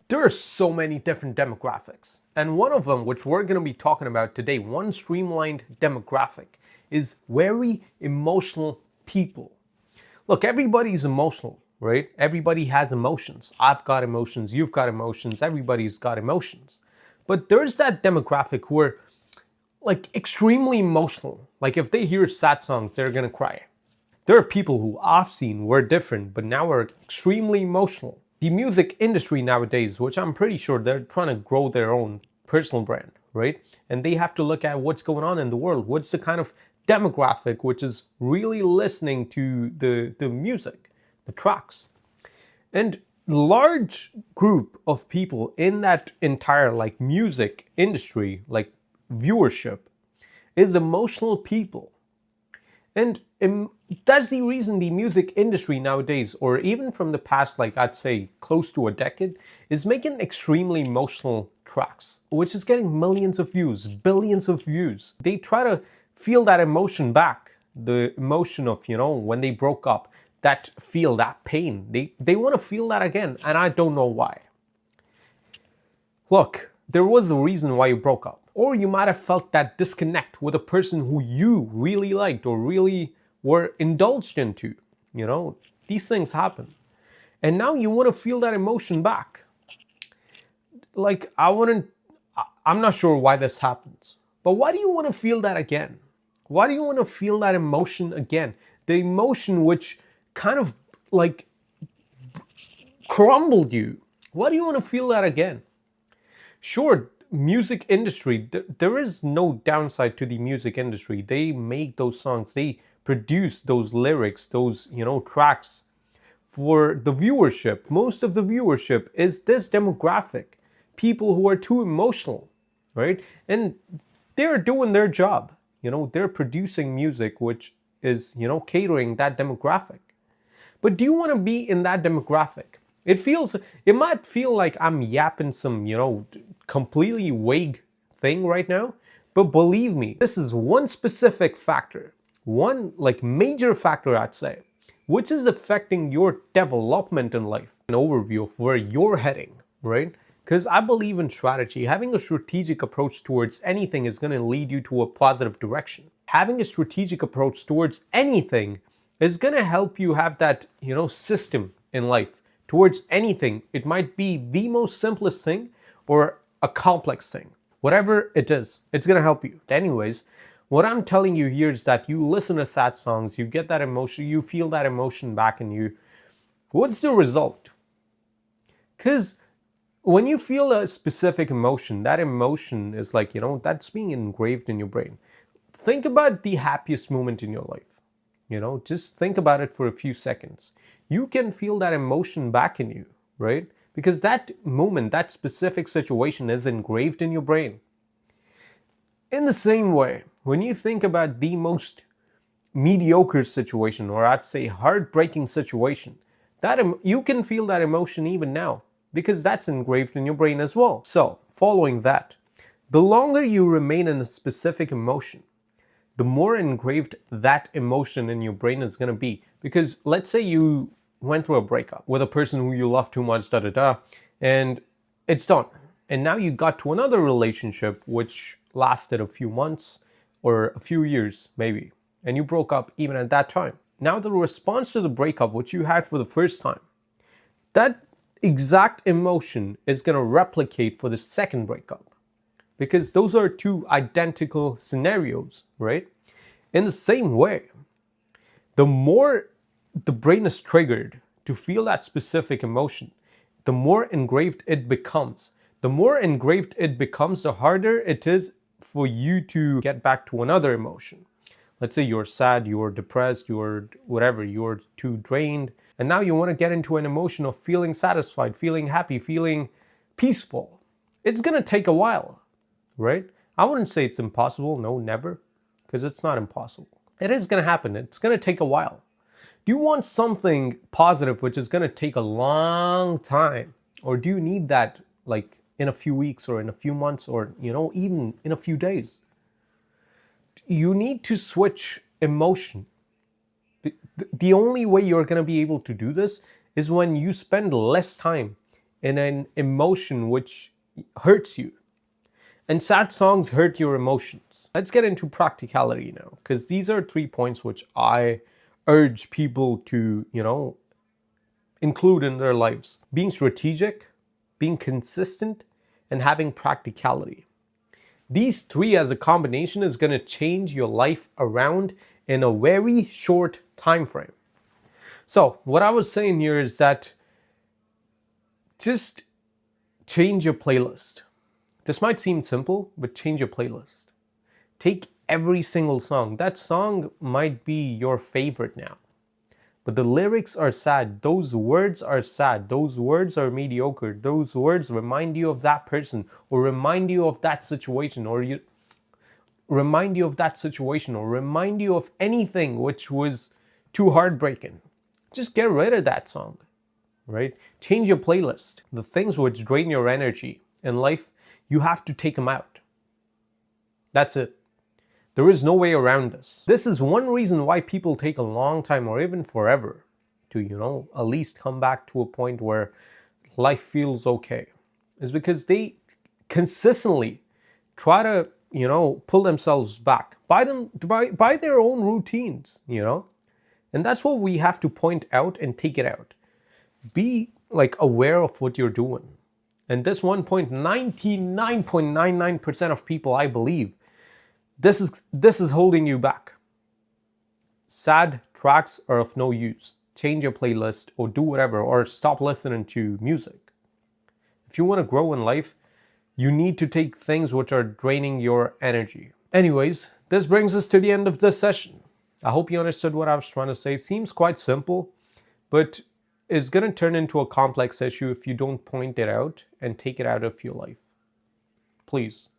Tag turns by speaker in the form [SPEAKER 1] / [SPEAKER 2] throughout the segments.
[SPEAKER 1] There are so many different demographics, and one of them, which we're going to be talking about today, one streamlined demographic, is very emotional people. Look, everybody's emotional, right? Everybody has emotions. I've got emotions, you've got emotions, everybody's got emotions. But there's that demographic who are like extremely emotional. Like if they hear sad songs, they're going to cry. There are people who I've seen were different, but now are extremely emotional. The music industry nowadays, which I'm pretty sure they're trying to grow their own personal brand, right? And they have to look at what's going on in the world. What's the kind of demographic which is really listening to the music, the tracks. And large group of people in that entire like music industry, like viewership, is emotional people. And that's the reason the music industry nowadays, or even from the past, like I'd say close to a decade, is making extremely emotional tracks, which is getting millions of views, billions of views. They try to feel that emotion back, the emotion of, when they broke up, that pain. They want to feel that again, and I don't know why. Look, there was a reason why you broke up. Or you might have felt that disconnect with a person who you really liked or really were indulged into. These things happen. And now you want to feel that emotion back. Like, I'm not sure why this happens. But why do you want to feel that again? Why do you want to feel that emotion again? The emotion which kind of like crumbled you. Why do you want to feel that again? Sure, music industry, there is no downside to the music industry. They make those songs, they produce those lyrics, those tracks for the viewership. Most of the viewership is this demographic, people who are too emotional, right? And they're doing their job. They're producing music which is catering that demographic. But do you want to be in that demographic? It might feel like I'm yapping some, completely vague thing right now, but believe me, this is one specific factor, one like major factor I'd say, which is affecting your development in life. An overview of where you're heading, right? Because I believe in strategy. Having a strategic approach towards anything is going to lead you to a positive direction. Having a strategic approach towards anything is going to help you have that, system in life towards anything. It might be the most simplest thing or a complex thing. Whatever it is, it's going to help you. Anyways, what I'm telling you here is that you listen to sad songs, you get that emotion, you feel that emotion back in you. What's the result? Because when you feel a specific emotion, that emotion is like, that's being engraved in your brain. Think about the happiest moment in your life. Just think about it for a few seconds. You can feel that emotion back in you, right? Because that moment, that specific situation is engraved in your brain. In the same way, when you think about the most mediocre situation, or I'd say heartbreaking situation, that you can feel that emotion even now, because that's engraved in your brain as well. So, following that, the longer you remain in a specific emotion, the more engraved that emotion in your brain is going to be. Because let's say you went through a breakup with a person who you love too much, and it's done. And now you got to another relationship which lasted a few months or a few years maybe, and you broke up even at that time. Now the response to the breakup which you had for the first time, that exact emotion is going to replicate for the second breakup. Because those are two identical scenarios, right? In the same way, the more the brain is triggered to feel that specific emotion, the more engraved it becomes. The more engraved it becomes, the harder it is for you to get back to another emotion. Let's say you're sad, you're depressed, you're whatever, you're too drained, and now you want to get into an emotion of feeling satisfied, feeling happy, feeling peaceful. It's going to take a while, right? I wouldn't say it's impossible, no, never, because it's not impossible. It is going to happen. It's going to take a while. Do you want something positive which is going to take a long time? Or do you need that like in a few weeks or in a few months or, even in a few days? You need to switch emotion. The only way you're going to be able to do this is when you spend less time in an emotion which hurts you. And sad songs hurt your emotions. Let's get into practicality now, because these are 3 points which I urge people to, include in their lives. Being strategic, being consistent, and having practicality. These three as a combination is going to change your life around in a very short time frame. So what I was saying here is that just change your playlist. This might seem simple, but change your playlist. Take every single song. That song might be your favorite now, but the lyrics are sad. Those words are sad. Those words are mediocre. Those words remind you of that person, or remind you of that situation, or remind you of anything which was too heartbreaking. Just get rid of that song, right? Change your playlist. The things which drain your energy in life, you have to take them out. That's it. There is no way around this. This is one reason why people take a long time or even forever to, at least come back to a point where life feels okay. Is because they consistently try to, pull themselves back by their own routines. And that's what we have to point out and take it out. Be aware of what you're doing. And this 99.99% of people, I believe, this is holding you back. Sad tracks are of no use. Change your playlist or do whatever, or stop listening to music. If you want to grow in life, you need to take things which are draining your energy. Anyways, this brings us to the end of this session. I hope you understood what I was trying to say. It seems quite simple, but it's going to turn into a complex issue if you don't point it out and take it out of your life. Please.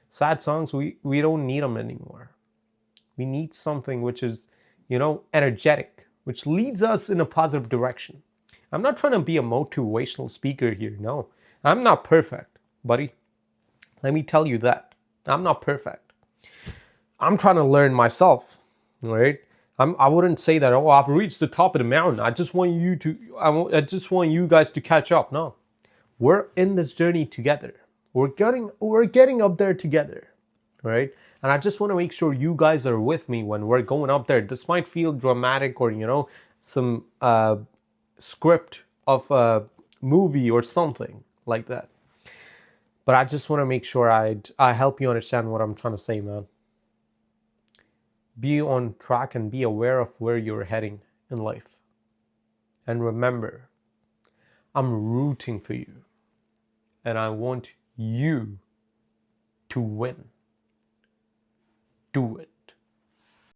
[SPEAKER 1] Sad songs, we don't need them anymore. We need something which is, energetic, which leads us in a positive direction. I'm not trying to be a motivational speaker here. No, I'm not perfect, buddy. Let me tell you that. I'm not perfect. I'm trying to learn myself, right? I wouldn't say that, I've reached the top of the mountain. I just want you guys to catch up. No. We're in this journey together. We're getting up there together, right? And I just want to make sure you guys are with me when we're going up there. This might feel dramatic or, some script of a movie or something like that. But I just want to make sure I help you understand what I'm trying to say, man. Be on track and be aware of where you're heading in life. And remember, I'm rooting for you. And I want you to win. Do it.